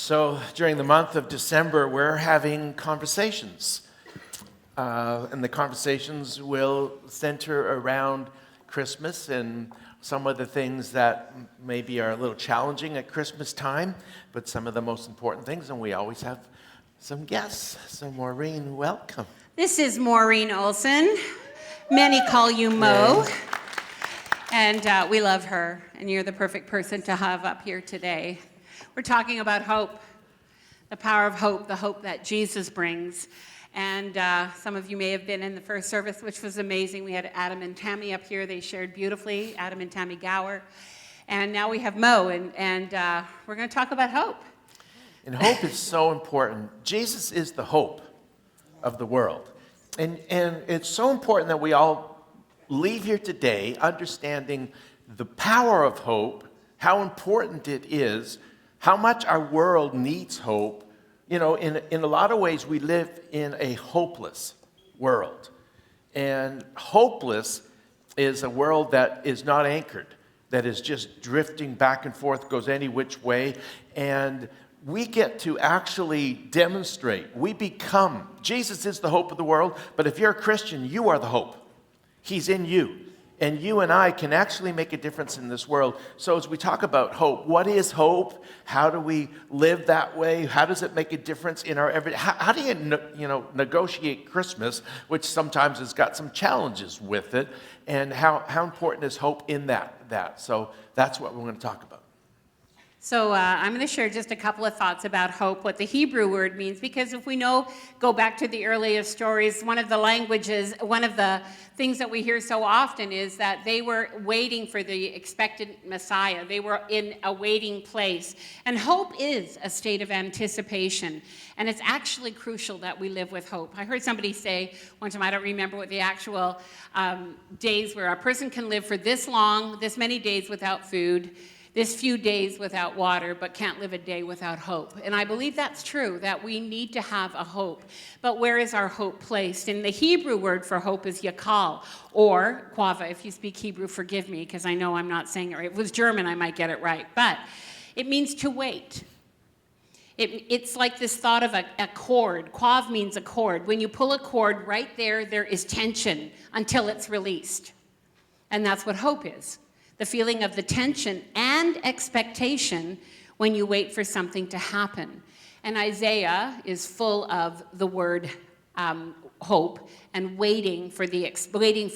So during the month of December, we're having conversations. And the conversations will center around Christmas and some of the things that maybe are a little challenging at Christmas time, but some of the most important things. And we always have some guests. So Maureen, welcome. This is Maureen Olson. Many call you Mo. Yay. And we love her. And you're the perfect person to have up here today. We're talking about hope, the power of hope, the hope that Jesus brings. And some of you may have been in the first service, which was amazing. We had Adam and Tammy up here. They shared beautifully, Adam and Tammy Gower. And now we have Mo, and we're going to talk about hope. And hope is so important. Jesus is the hope of the world. And it's so important that we all leave here today understanding the power of hope, how important it is, how much our world needs hope. You know, in a lot of ways, we live in a hopeless world. And hopeless is a world that is not anchored, that is just drifting back and forth, goes any which way. And we get to actually demonstrate. Jesus is the hope of the world, but if you're a Christian, you are the hope. He's in you. And you and I can actually make a difference in this world. So as we talk about hope, what is hope? How do we live that way? How does it make a difference in our everyday? How do you negotiate Christmas, which sometimes has got some challenges with it? And how important is hope in that? So that's what we're going to talk about. So I'm going to share just a couple of thoughts about hope, what the Hebrew word means, because if we go back to the earliest stories, one of the things that we hear so often is that they were waiting for the expected Messiah. They were in a waiting place. And hope is a state of anticipation. And it's actually crucial that we live with hope. I heard somebody say one time, I don't remember what the actual days were, a person can live for this many days without food, this few days without water, but can't live a day without hope. And I believe that's true, that we need to have a hope. But where is our hope placed? And the Hebrew word for hope is yakal, or quava. If you speak Hebrew, forgive me, because I know I'm not saying it right. If it was German, I might get it right. But it means to wait. It's like this thought of a cord. Quav means a cord. When you pull a cord, right there is tension until it's released. And that's what hope is. The feeling of the tension and expectation when you wait for something to happen. And Isaiah is full of the word hope and waiting for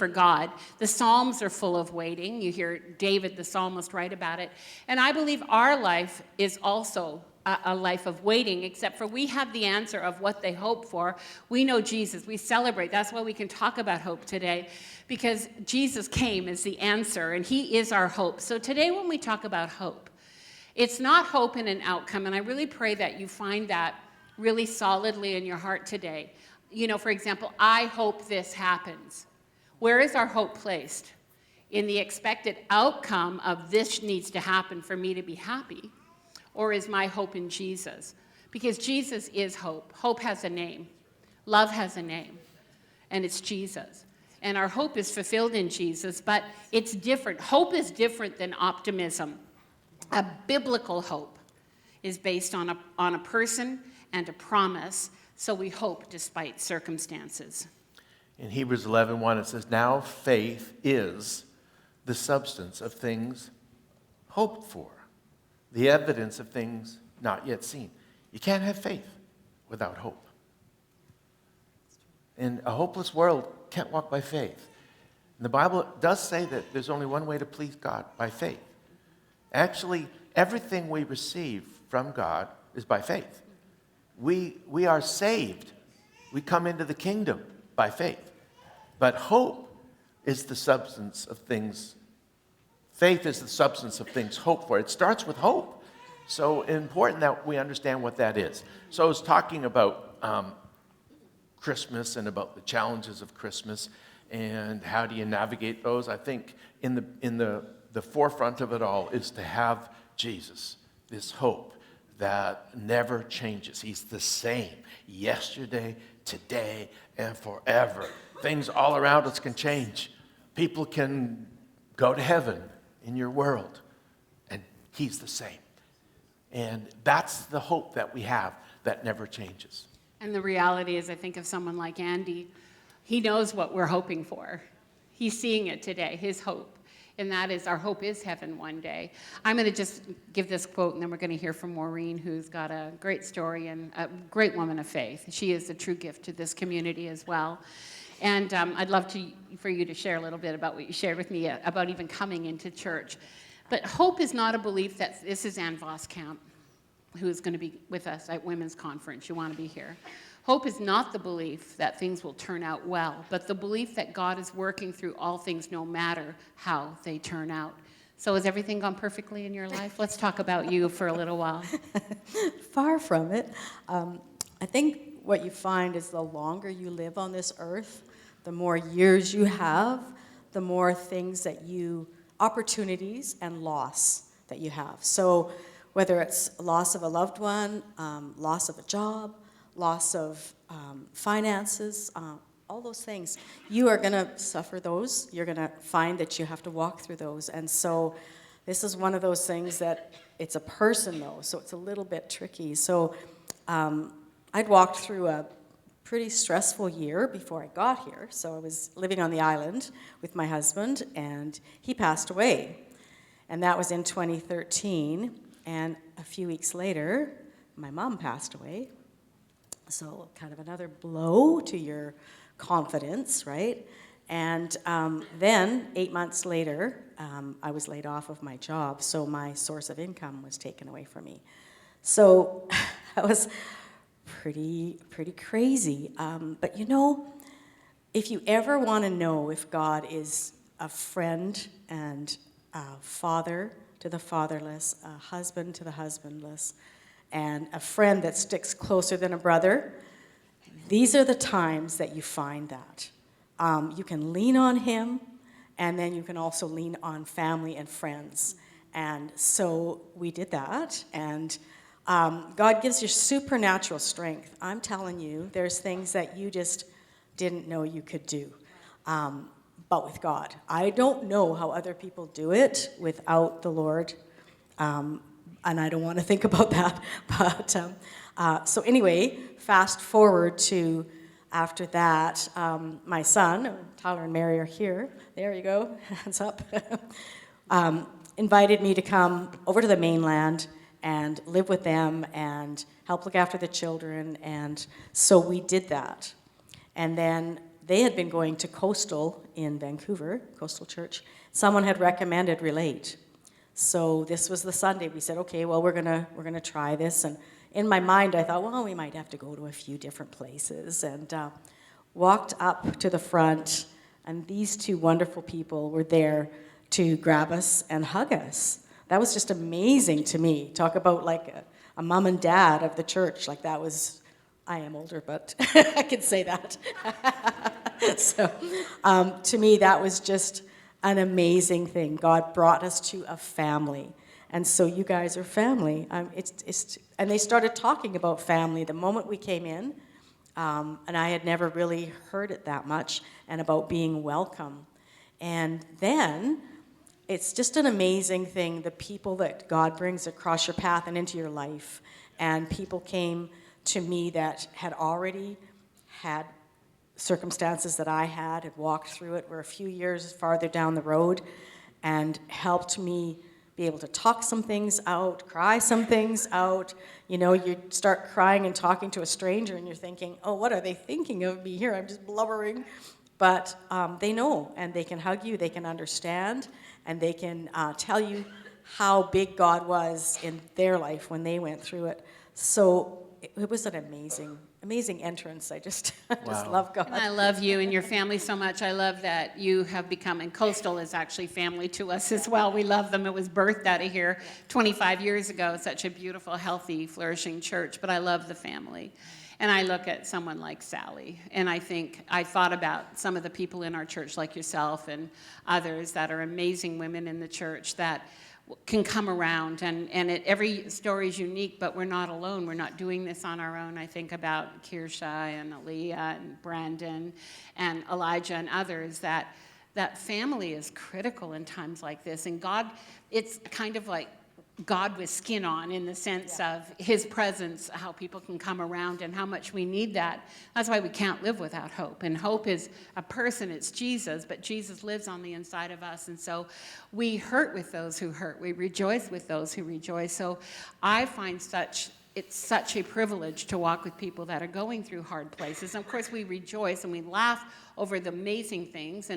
God. The Psalms are full of waiting. You hear David, the psalmist, write about it. And I believe our life is also a life of waiting, except for we have the answer of what they hope for. We know Jesus. We celebrate. That's why we can talk about hope today, because Jesus came as the answer, and he is our hope. So today when we talk about hope, it's not hope in an outcome, and I really pray that you find that really solidly in your heart today. You know, for example, I hope this happens. Where is our hope placed? In the expected outcome of this needs to happen for me to be happy? Or is my hope in Jesus? Because Jesus is hope. Hope has a name. Love has a name. And it's Jesus. And our hope is fulfilled in Jesus, but it's different. Hope is different than optimism. A biblical hope is based on a person and a promise, so we hope despite circumstances. In Hebrews 11:1, it says, "Now faith is the substance of things hoped for, the evidence of things not yet seen." You can't have faith without hope. In a hopeless world, can't walk by faith. And the Bible does say that there's only one way to please God, by faith. Actually, everything we receive from God is by faith. We are saved. We come into the kingdom by faith. But hope is the substance of things. Faith is the substance of things hoped for. It starts with hope. So important that we understand what that is. So I was talking about Christmas and about the challenges of Christmas and how do you navigate those. I think in the forefront of it all is to have Jesus, this hope that never changes. He's the same yesterday, today, and forever. Things all around us can change. People can go to heaven in your world, and he's the same. And that's the hope that we have that never changes. And the reality is, I think of someone like Andy, he knows what we're hoping for. He's seeing it today, his hope. And that is, our hope is heaven one day. I'm going to just give this quote, and then we're going to hear from Maureen, who's got a great story and a great woman of faith. She is a true gift to this community as well. And I'd love for you to share a little bit about what you shared with me about even coming into church. But hope is not a belief that this is Ann Voskamp, who is going to be with us at Women's Conference. You want to be here. Hope is not the belief that things will turn out well, but the belief that God is working through all things no matter how they turn out. So has everything gone perfectly in your life? Let's talk about you for a little while. Far from it. I think what you find is the longer you live on this earth, the more years you have, the more things that opportunities and loss that you have. So whether it's loss of a loved one, loss of a job, loss of finances, all those things, you are going to suffer those. You're going to find that you have to walk through those. And so this is one of those things that it's a person, though, so it's a little bit tricky. So I'd walked through a pretty stressful year before I got here. So I was living on the island with my husband, and he passed away. And that was in 2013. And a few weeks later, my mom passed away. So kind of another blow to your confidence, right? And then 8 months later, I was laid off of my job, so my source of income was taken away from me. So that was pretty crazy. But you know, if you ever want to know if God is a friend and a father to the fatherless, a husband to the husbandless, and a friend that sticks closer than a brother, these are the times that you find that. You can lean on him, and then you can also lean on family and friends. And so we did that, and God gives you supernatural strength. I'm telling you, there's things that you just didn't know you could do. But with God. I don't know how other people do it without the Lord. And I don't want to think about that. But so anyway, fast forward to after that, my son, Tyler and Mary are here. There you go, hands up. Invited me to come over to the mainland and live with them and help look after the children. And so we did that. And then they had been going to Coastal in Vancouver, Coastal Church. Someone had recommended Relate. So this was the Sunday. We said, okay, well, we're gonna try this. And in my mind, I thought, well, we might have to go to a few different places. And walked up to the front, and these two wonderful people were there to grab us and hug us. That was just amazing to me. Talk about like a mom and dad of the church. Like that was, I am older, but I can say that. So to me, that was just an amazing thing. God brought us to a family. And so you guys are family. And they started talking about family the moment we came in. And I had never really heard it that much, and about being welcome. And then it's just an amazing thing, the people that God brings across your path and into your life. And people came to me that had already had circumstances that I had walked through it, were a few years farther down the road, and helped me be able to talk some things out, cry some things out. You know, you start crying and talking to a stranger, and you're thinking, oh, what are they thinking of me here? I'm just blubbering. But they know, and they can hug you, they can understand, and they can tell you how big God was in their life when they went through it. So it was an amazing entrance. I just love God. And I love you and your family so much. I love that you have become, and Coastal is actually family to us as well. We love them. It was birthed out of here 25 years ago. Such a beautiful, healthy, flourishing church. But I love the family. And I look at someone like Sally, and I thought about some of the people in our church like yourself and others that are amazing women in the church that can come around, and every story is unique, but we're not alone. We're not doing this on our own. I think about Kirsha and Aaliyah and Brandon and Elijah and others, that family is critical in times like this. And God, it's kind of like God with skin on, in the sense of his presence, how people can come around and how much we need that. That's why we can't live without hope. And hope is a person, it's Jesus, but Jesus lives on the inside of us. And so we hurt with those who hurt. We rejoice with those who rejoice. So I find it's such a privilege to walk with people that are going through hard places. And of course, we rejoice and we laugh over the amazing things,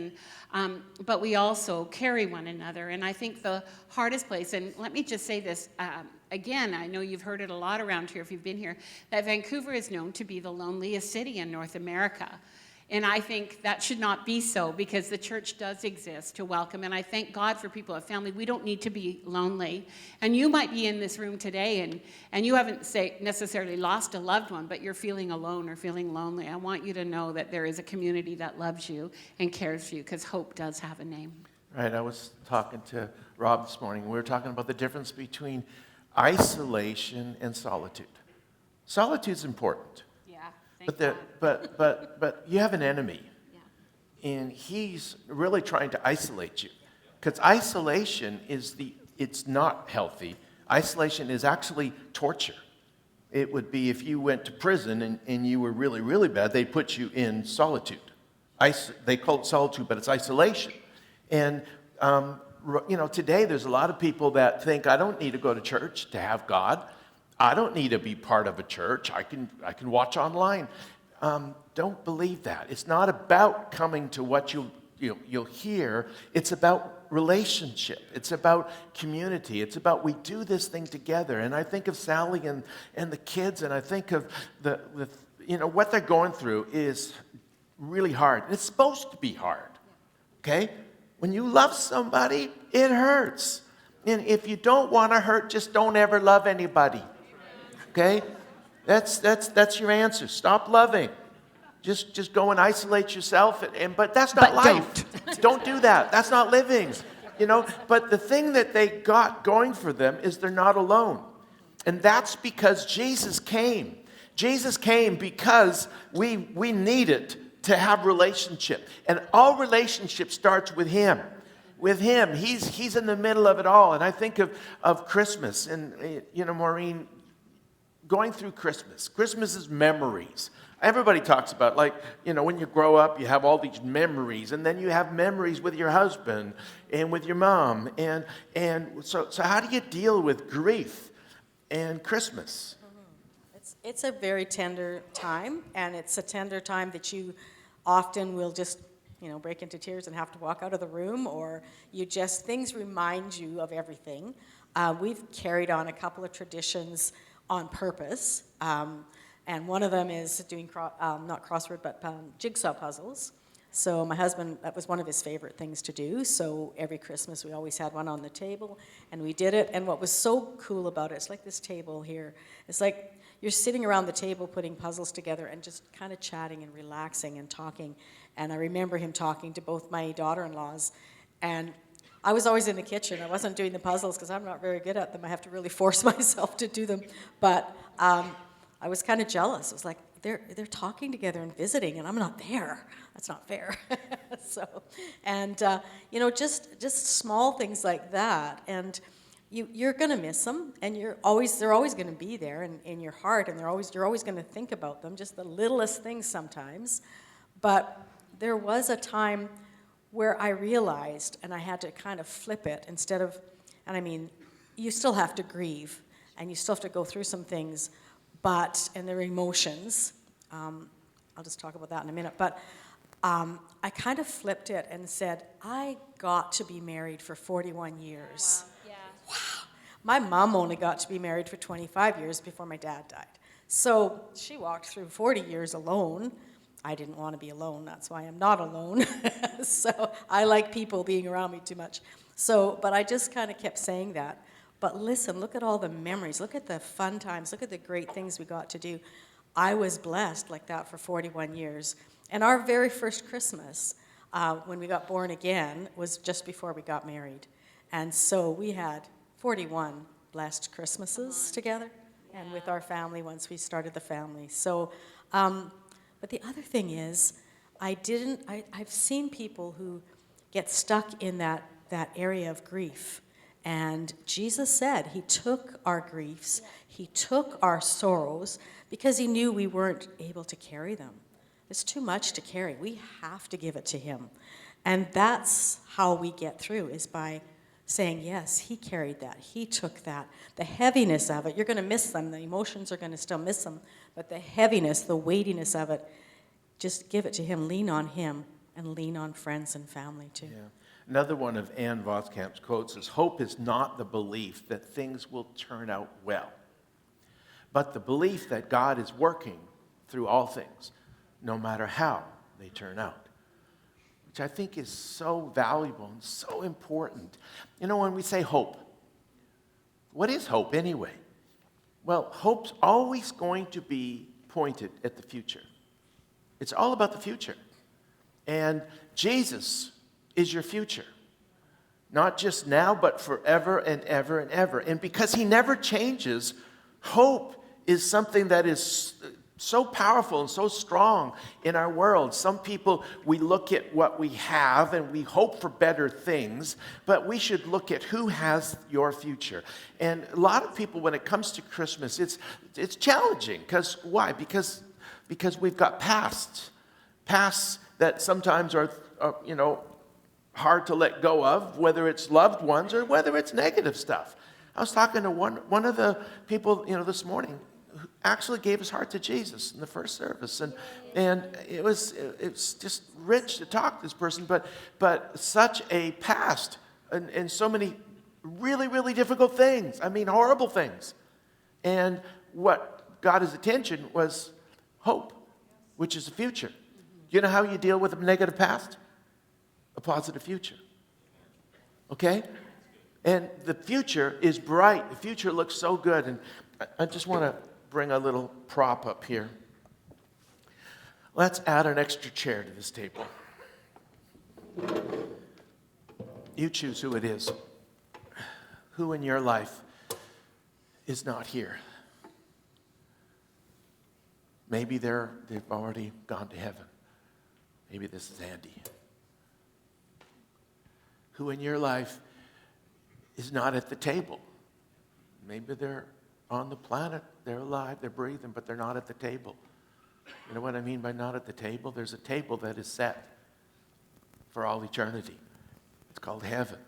but we also carry one another. And I think the hardest place, and let me just say this again, I know you've heard it a lot around here if you've been here, that Vancouver is known to be the loneliest city in North America. And I think that should not be so, because the church does exist to welcome. And I thank God for people of family. We don't need to be lonely. And you might be in this room today and you haven't necessarily lost a loved one, but you're feeling alone or feeling lonely. I want you to know that there is a community that loves you and cares for you, because hope does have a name. Right, I was talking to Rob this morning. We were talking about the difference between isolation and solitude. Solitude's important. But you have an enemy, and he's really trying to isolate you, because isolation it's not healthy. Isolation is actually torture. It would be if you went to prison and you were really, really bad, they'd put you in solitude. They call it solitude, but it's isolation. And today there's a lot of people that think, I don't need to go to church to have God. I don't need to be part of a church. I can watch online. Don't believe that. It's not about coming to what you'll hear. It's about relationship. It's about community. It's about we do this thing together. And I think of Sally and the kids, and I think of the what they're going through is really hard. And it's supposed to be hard. Okay? When you love somebody, it hurts. And if you don't want to hurt, just don't ever love anybody. Okay? That's your answer. Stop loving. Just go and isolate yourself. But that's not life. Don't do that. That's not living. But the thing that they got going for them is they're not alone. And that's because Jesus came. Jesus came because we needed to have relationship. And all relationship starts with him. With him. He's in the middle of it all. And I think of Christmas. And, Maureen, going through Christmas. Christmas is memories. Everybody talks about, when you grow up, you have all these memories, and then you have memories with your husband and with your mom. And so how do you deal with grief and Christmas? It's a very tender time, and it's a tender time that you often will just, break into tears and have to walk out of the room, or things remind you of everything. We've carried on a couple of traditions on purpose. And one of them is doing, not crossword, but jigsaw puzzles. So my husband, that was one of his favorite things to do. So every Christmas we always had one on the table, and we did it. And what was so cool about it, it's like this table here. It's like you're sitting around the table putting puzzles together and just kind of chatting and relaxing and talking. And I remember him talking to both my daughter-in-laws. And I was always in the kitchen. I wasn't doing the puzzles because I'm not very good at them. I have to really force myself to do them. But I was kind of jealous. It was like, they're talking together and visiting, and I'm not there. That's not fair. Just small things like that. And you're going to miss them, and they're always going to be there in your heart, and you're always going to think about them, just the littlest things sometimes. But there was a time where I realized, and I had to kind of flip it you still have to grieve, and you still have to go through some things, and their emotions. I'll just talk about that in a minute. But I kind of flipped it and said, I got to be married for 41 years. Wow. Yeah. Wow. My mom only got to be married for 25 years before my dad died. So she walked through 40 years alone. I didn't want to be alone. That's why I'm not alone. So I like people being around me too much. But I just kind of kept saying that. But listen, look at all the memories. Look at the fun times. Look at the great things we got to do. I was blessed like that for 41 years. And our very first Christmas, when we got born again, was just before we got married. And so we had 41 blessed Christmases together, and with our family once we started the family. So, but the other thing is, I've seen people who get stuck in that area of grief. And Jesus said he took our griefs, he took our sorrows, because he knew we weren't able to carry them. It's too much to carry. We have to give it to him. And that's how we get through, is by saying, yes, he carried that. He took that. The heaviness of it, you're going to miss them. The emotions are going to still miss them. But the heaviness, the weightiness of it, just give it to him. Lean on him and lean on friends and family too. Yeah. Another one of Anne Voskamp's quotes is, hope is not the belief that things will turn out well, but the belief that God is working through all things, no matter how they turn out, which I think is so valuable and so important. You know, when we say hope, what is hope anyway? Well, hope's always going to be pointed at the future. It's all about the future. And Jesus is your future. Not just now, but forever and ever and ever. And because he never changes, hope is something that is so powerful and so strong in our world. Some people, we look at what we have and we hope for better things, but we should look at who has your future. And a lot of people, when it comes to Christmas, it's challenging. Because why? Because we've got pasts that sometimes are hard to let go of, whether it's loved ones or whether it's negative stuff. I was talking to one of the people, this morning, who actually gave his heart to Jesus in the first service, and it's just rich to talk to this person, but such a past and so many really, really difficult things. I mean, horrible things. And what got his attention was hope, which is the future. You know how you deal with a negative past? A positive future. Okay? And the future is bright. The future looks so good. And I just want to bring a little prop up here. Let's add an extra chair to this table. You choose who it is. Who in your life is not here? Maybe they've already gone to heaven. Maybe this is Andy. Who in your life is not at the table? Maybe they're on the planet, they're alive, they're breathing, but they're not at the table. You know what I mean by not at the table? There's a table that is set for all eternity. It's called heaven.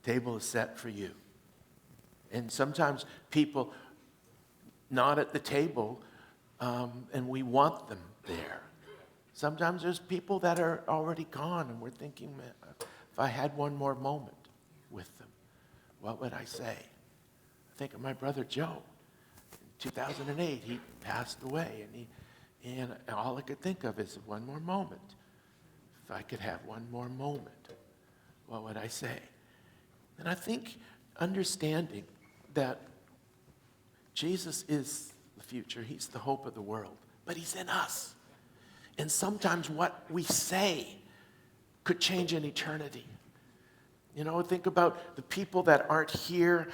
The table is set for you. And sometimes people not at the table, and we want them there. Sometimes there's people that are already gone, and we're thinking, man, if I had one more moment with them, what would I say? I think of my brother Joe. In 2008, he passed away, and all I could think of is one more moment. If I could have one more moment, what would I say? And I think understanding that Jesus is the future, he's the hope of the world, but he's in us. And sometimes what we say could change an eternity. Think about the people that aren't here.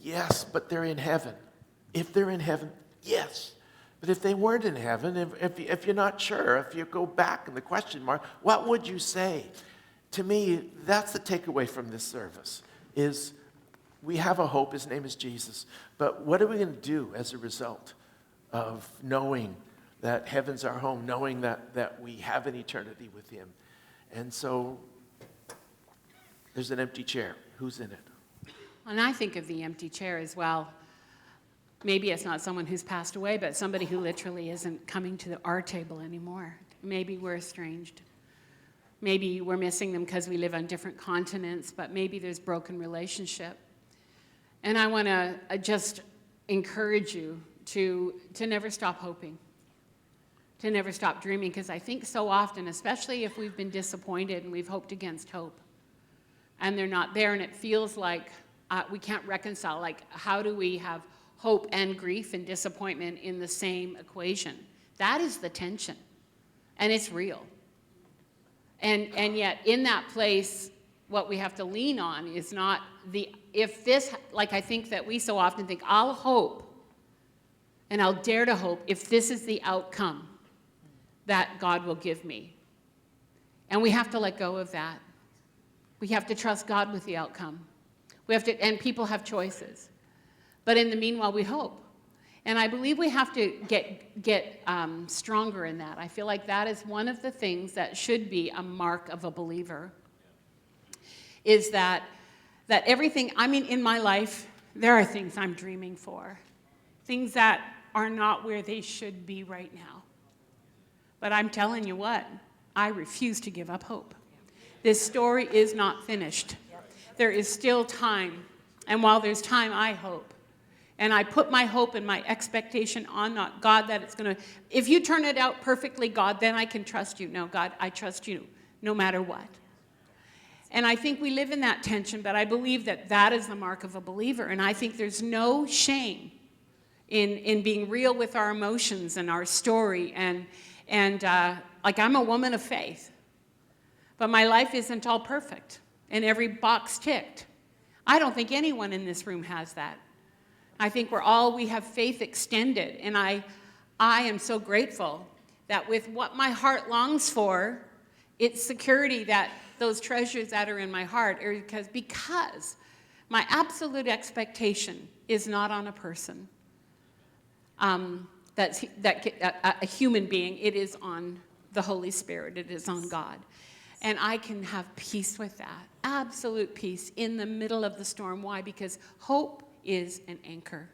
Yes, but they're in heaven. If they're in heaven, yes. But if they weren't in heaven, if you're not sure, if you go back in the question mark, what would you say? To me, that's the takeaway from this service, is we have a hope. His name is Jesus. But what are we going to do as a result of knowing that heaven's our home, knowing that we have an eternity with him? And so there's an empty chair. Who's in it? And I think of the empty chair as well. Maybe it's not someone who's passed away, but somebody who literally isn't coming to our table anymore. Maybe we're estranged. Maybe we're missing them because we live on different continents, but maybe there's broken relationship. And I want to just encourage you to never stop hoping, to never stop dreaming, because I think so often, especially if we've been disappointed and we've hoped against hope, and they're not there, and it feels like we can't reconcile. Like, how do we have hope and grief and disappointment in the same equation? That is the tension, and it's real. And yet, in that place, what we have to lean on is not I think that we so often think, I'll hope, and I'll dare to hope if this is the outcome that God will give me. And we have to let go of that. We have to trust God with the outcome. We have to, and people have choices. But in the meanwhile, we hope. And I believe we have to get stronger in that. I feel like that is one of the things that should be a mark of a believer, is that everything, I mean, in my life, there are things I'm dreaming for, things that are not where they should be right now. But I'm telling you what, I refuse to give up hope. This story is not finished. There is still time. And while there's time, I hope. And I put my hope and my expectation on not God, that it's going to, if you turn it out perfectly, God, then I can trust you. No, God, I trust you no matter what. And I think we live in that tension, but I believe that that is the mark of a believer. And I think there's no shame in being real with our emotions and our story. And like, I'm a woman of faith, but my life isn't all perfect and every box ticked. I don't think anyone in this room has that. I think we have faith extended, and I am so grateful that with what my heart longs for, it's security that those treasures that are in my heart are because my absolute expectation is not on a person, a human being. It is on the Holy Spirit. It is on God. And I can have peace with that, absolute peace in the middle of the storm. Why? Because hope is an anchor.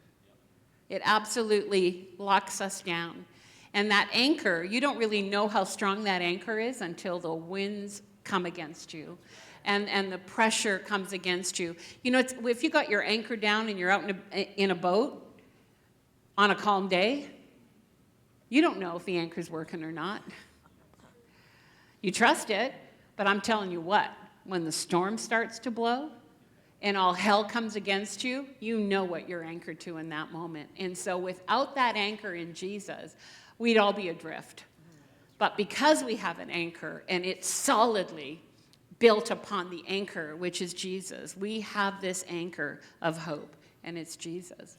It absolutely locks us down. And that anchor, you don't really know how strong that anchor is until the winds come against you and the pressure comes against you. You know, if you got your anchor down and you're out in a boat on a calm day, you don't know if the anchor's working or not. You trust it, but I'm telling you what, when the storm starts to blow, and all hell comes against you, you know what you're anchored to in that moment. And so without that anchor in Jesus, we'd all be adrift. But because we have an anchor, and it's solidly built upon the anchor, which is Jesus, we have this anchor of hope, and it's Jesus.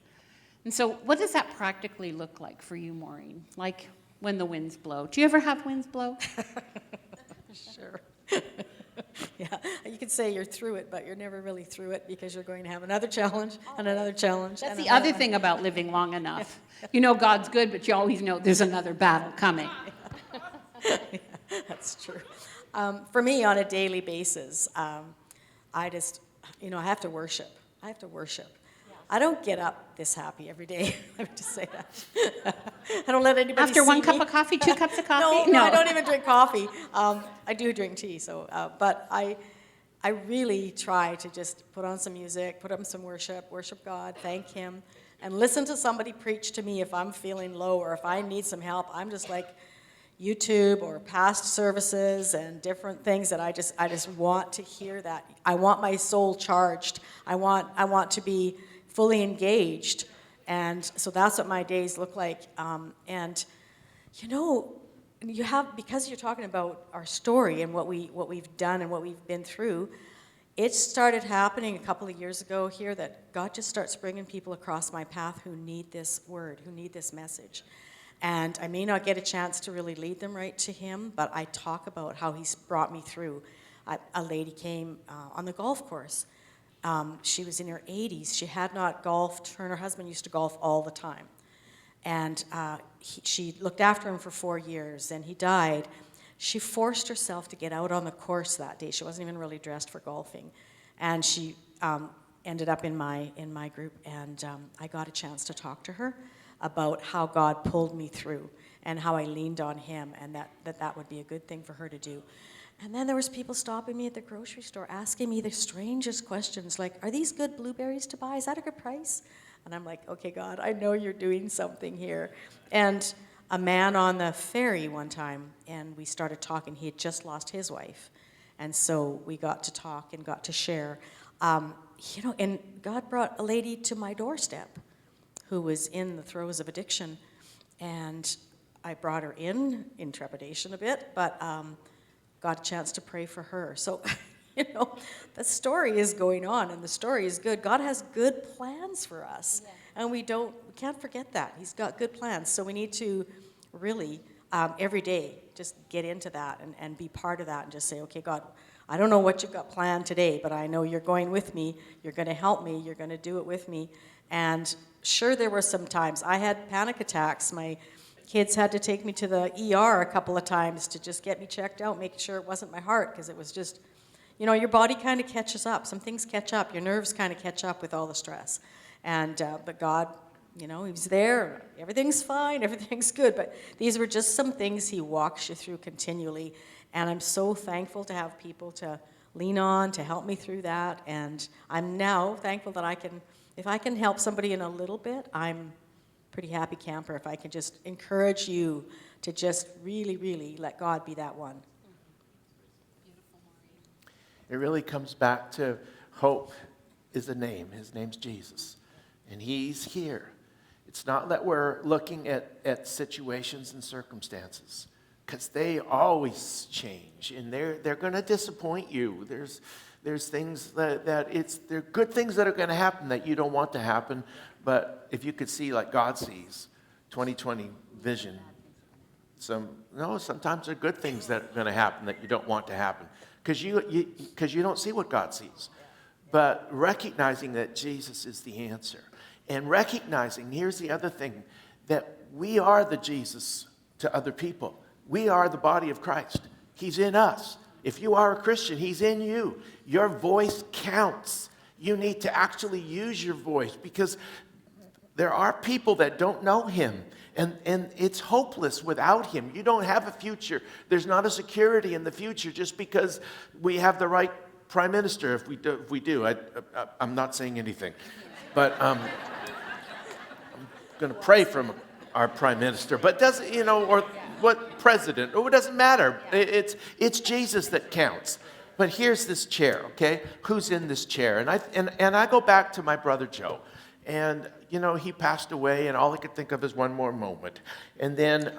And so what does that practically look like for you, Maureen? Like when the winds blow. Do you ever have winds blow? Sure. Yeah, you could say you're through it, but you're never really through it because you're going to have another challenge and another challenge. That's the other thing about living long enough. You know God's good, but you always know there's another battle coming. Yeah, that's true. For me, on a daily basis, I just, I have to worship. I don't get up this happy every day. I would just say that. I don't let anybody After see one me. cup of coffee, 2 cups of coffee? No, I don't even drink coffee. I do drink tea, but I really try to just put on some music, put on some worship God, thank Him, and listen to somebody preach to me if I'm feeling low or if I need some help. I'm just like YouTube or past services and different things that I just want to hear that. I want my soul charged. I want to be fully engaged, and so that's what my days look like. And you have, because you're talking about our story and what we've done and what we've been through, it started happening a couple of years ago here that God just starts bringing people across my path who need this word, who need this message. And I may not get a chance to really lead them right to Him, but I talk about how He's brought me through. A lady came on the golf course. She was in her 80s. She had not golfed. Her and her husband used to golf all the time. And she looked after him for 4 years, and he died. She forced herself to get out on the course that day. She wasn't even really dressed for golfing. And she ended up in my group, and I got a chance to talk to her about how God pulled me through and how I leaned on Him, and that would be a good thing for her to do. And then there was people stopping me at the grocery store asking me the strangest questions, like, are these good blueberries to buy? Is that a good price? And I'm like, okay, God, I know you're doing something here. And a man on the ferry one time, and we started talking. He had just lost his wife. And so we got to talk and got to share. And God brought a lady to my doorstep who was in the throes of addiction. And I brought her in trepidation a bit, but got a chance to pray for her. So, the story is going on, and the story is good. God has good plans for us, and we can't forget that. He's got good plans, so we need to really, every day, just get into that and be part of that and just say, okay, God, I don't know what you've got planned today, but I know you're going with me. You're going to help me. You're going to do it with me. And sure, there were some times I had panic attacks. My kids had to take me to the ER a couple of times to just get me checked out, making sure it wasn't my heart, because it was just, your body kind of catches up. Some things catch up. Your nerves kind of catch up with all the stress. And but God, He was there. Everything's fine. Everything's good. But these were just some things He walks you through continually. And I'm so thankful to have people to lean on, to help me through that. And I'm now thankful that if I can help somebody in a little bit, I'm pretty happy camper. If I can just encourage you to just really, really let God be that one. It really comes back to hope is a name. His name's Jesus. And He's here. It's not that we're looking at situations and circumstances, because they always change, and they're going to disappoint you. There's things they're good things that are going to happen that you don't want to happen, but if you could see like God sees, 2020 vision, sometimes there are good things that are going to happen that you don't want to happen, because you don't see what God sees. But recognizing that Jesus is the answer, and recognizing, here's the other thing, that we are the Jesus to other people. We are the body of Christ. He's in us. If you are a Christian, He's in you. Your voice counts. You need to actually use your voice, because there are people that don't know Him, and it's hopeless without Him. You don't have a future. There's not a security in the future just because we have the right prime minister. If we do, I'm not saying anything, but I'm going to pray for our prime minister. But or what president? Or it doesn't matter. It's Jesus that counts. But here's this chair, okay? Who's in this chair? And I go back to my brother Joe. And, he passed away, and all I could think of is one more moment. And then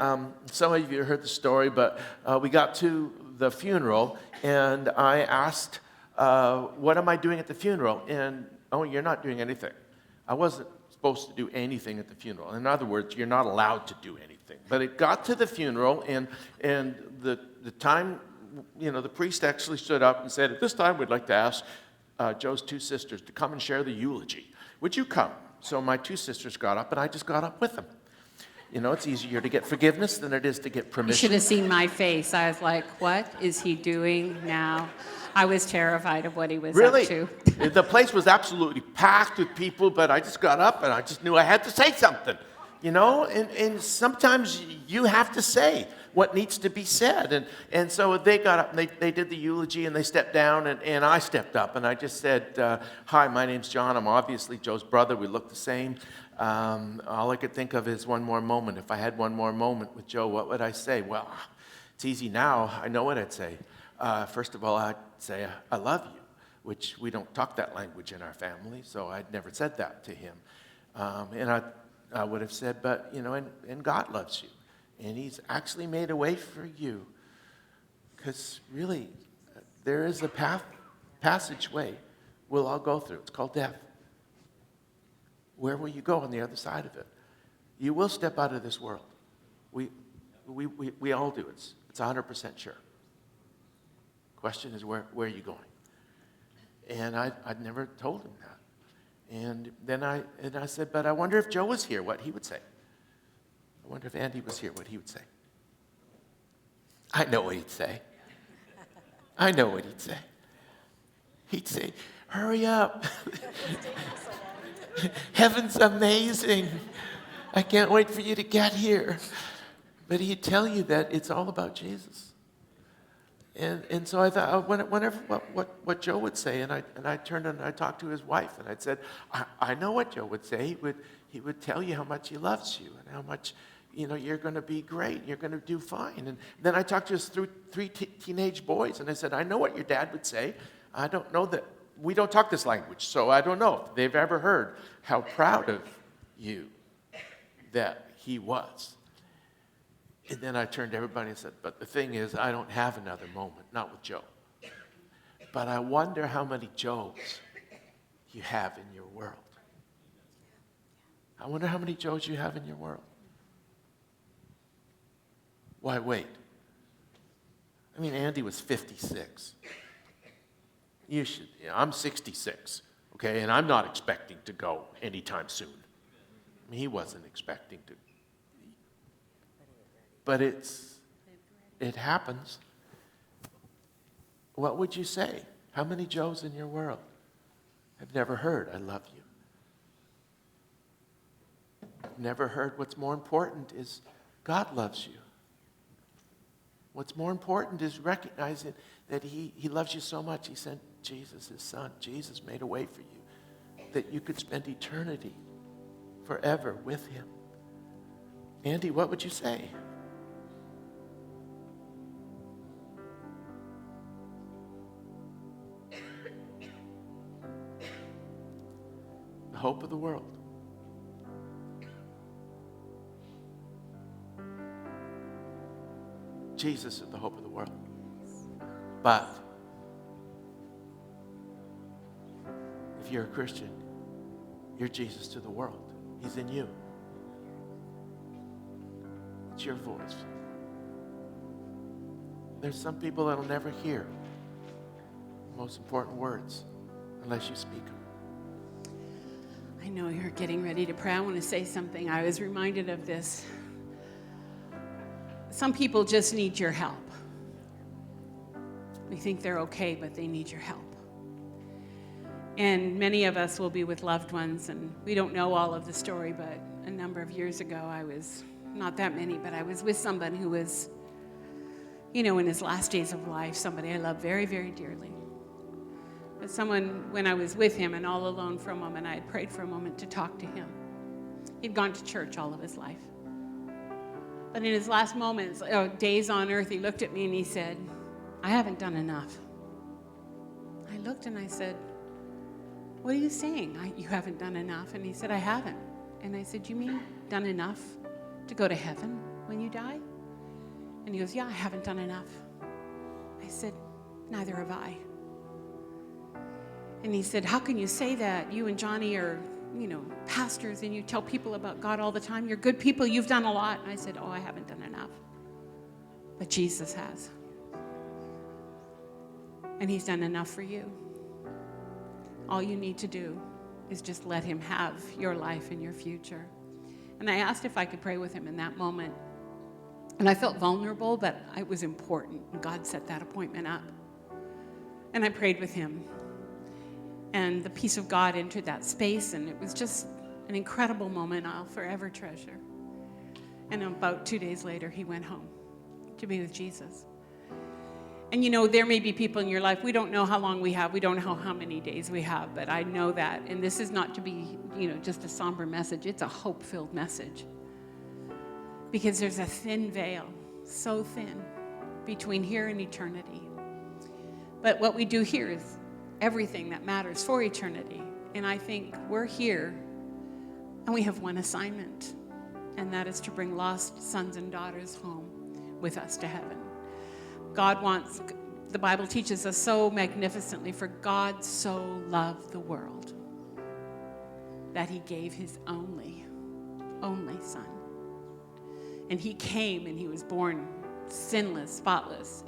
some of you heard the story, but we got to the funeral, and I asked, what am I doing at the funeral? And, you're not doing anything. I wasn't supposed to do anything at the funeral. In other words, you're not allowed to do anything. But it got to the funeral, and the time, the priest actually stood up and said, at this time we'd like to ask Joe's two sisters to come and share the eulogy. Would you come? So my two sisters got up, and I just got up with them. It's easier to get forgiveness than it is to get You permission. should have seen my face. I was like, what is he doing now? I was terrified of what he was Really? up to. The place was absolutely packed with people, but I just got up and I just knew I had to say something, and sometimes you have to say what needs to be said. And so they got up and they did the eulogy, and they stepped down, and I stepped up, and I just said, hi, my name's John. I'm obviously Joe's brother. We look the same. All I could think of is one more moment. If I had one more moment with Joe, what would I say? Well, it's easy now. I know what I'd say. First of all, I'd say, I love you, which we don't talk that language in our family, so I'd never said that to him. And I would have said, but, and God loves you, and He's actually made a way for you, because really, there is a passageway we'll all go through. It's called death. Where will you go on the other side of it? You will step out of this world. We all do. It's 100% sure. Question is, where are you going? And I'd never told him that. And then I said, but I wonder if Joe was here, what he would say. I wonder if Andy was here, what he would say. I know what he'd say. I know what he'd say. He'd say, hurry up. Heaven's amazing. I can't wait for you to get here. But he'd tell you that it's all about Jesus. And so I thought, whenever what Joe would say, and I turned and I talked to his wife, and I said, I know what Joe would say. He would tell you how much he loves you, and how much you're going to be great, you're going to do fine. And then I talked to his three teenage boys, and I said, I know what your dad would say. I don't know that we don't talk this language, so I don't know if they've ever heard how proud of you that he was. And then I turned to everybody and said, but the thing is, I don't have another moment, not with Joe. But I wonder how many Joes you have in your world. I wonder how many Joes you have in your world. Why wait? I mean, Andy was 56. You should. I'm 66, okay, and I'm not expecting to go anytime soon. I mean, he wasn't expecting to. But it happens. What would you say? How many Joes in your world have never heard, I love you? Never heard what's more important is God loves you. What's more important is recognizing that he loves you so much, he sent Jesus, his son. Jesus made a way for you that you could spend eternity forever with him. Andy, what would you say? The hope of the world. Jesus is the hope of the world. But if you're a Christian, you're Jesus to the world. He's in you. It's your voice. There's some people that'll never hear the most important words unless you speak them. I know you're getting ready to pray. I want to say something. I was reminded of this. Some people just need your help. We think they're okay, but they need your help. And many of us will be with loved ones, and we don't know all of the story, but a number of years ago, I was, not that many, but I was with someone who was, in his last days of life, somebody I love very, very dearly. But someone, when I was with him and all alone for a moment, I had prayed for a moment to talk to him. He'd gone to church all of his life. But in his last moments, days on earth, he looked at me and he said, I haven't done enough. I looked and I said, what are you saying? You haven't done enough? And he said, I haven't. And I said, you mean done enough to go to heaven when you die? And he goes, yeah, I haven't done enough. I said, neither have I. And he said, how can you say that? You and Johnny are pastors, and you tell people about God all the time. You're good people. You've done a lot. And I said, I haven't done enough. But Jesus has. And he's done enough for you. All you need to do is just let him have your life and your future. And I asked if I could pray with him in that moment. And I felt vulnerable, but it was important. And God set that appointment up. And I prayed with him. And the peace of God entered that space, and it was just an incredible moment I'll forever treasure. And about 2 days later, he went home to be with Jesus. And there may be people in your life, we don't know how long we have, we don't know how many days we have, but I know that, and this is not to be, just a somber message, it's a hope-filled message. Because there's a thin veil, so thin, between here and eternity. But what we do here is everything that matters for eternity. And I think we're here and we have one assignment, and that is to bring lost sons and daughters home with us to heaven. The Bible teaches us so magnificently, for God so loved the world that he gave his only son. And he came and he was born sinless, spotless,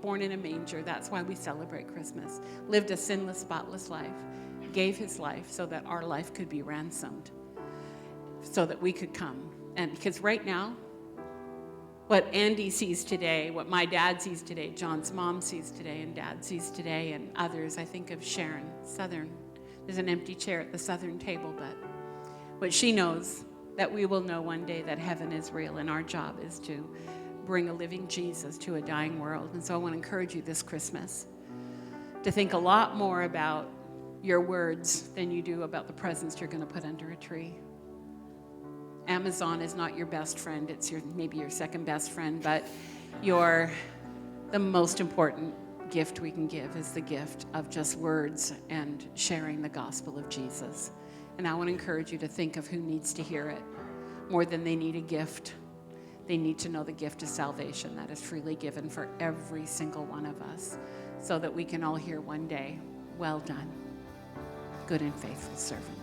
born in a manger. That's why we celebrate Christmas. Lived a sinless, spotless life. Gave his life so that our life could be ransomed. So that we could come. And because right now, what Andy sees today, what my dad sees today, John's mom sees today, and dad sees today, and others, I think of Sharon, Southern. There's an empty chair at the Southern table, but what she knows, that we will know one day that heaven is real, and our job is to bring a living Jesus to a dying world. And so I want to encourage you this Christmas to think a lot more about your words than you do about the presents you're going to put under a tree. Amazon is not your best friend. It's maybe your second best friend, but the most important gift we can give is the gift of just words and sharing the gospel of Jesus. And I want to encourage you to think of who needs to hear it more than they need a gift. They need to know the gift of salvation that is freely given for every single one of us, so that we can all hear one day, well done, good and faithful servant.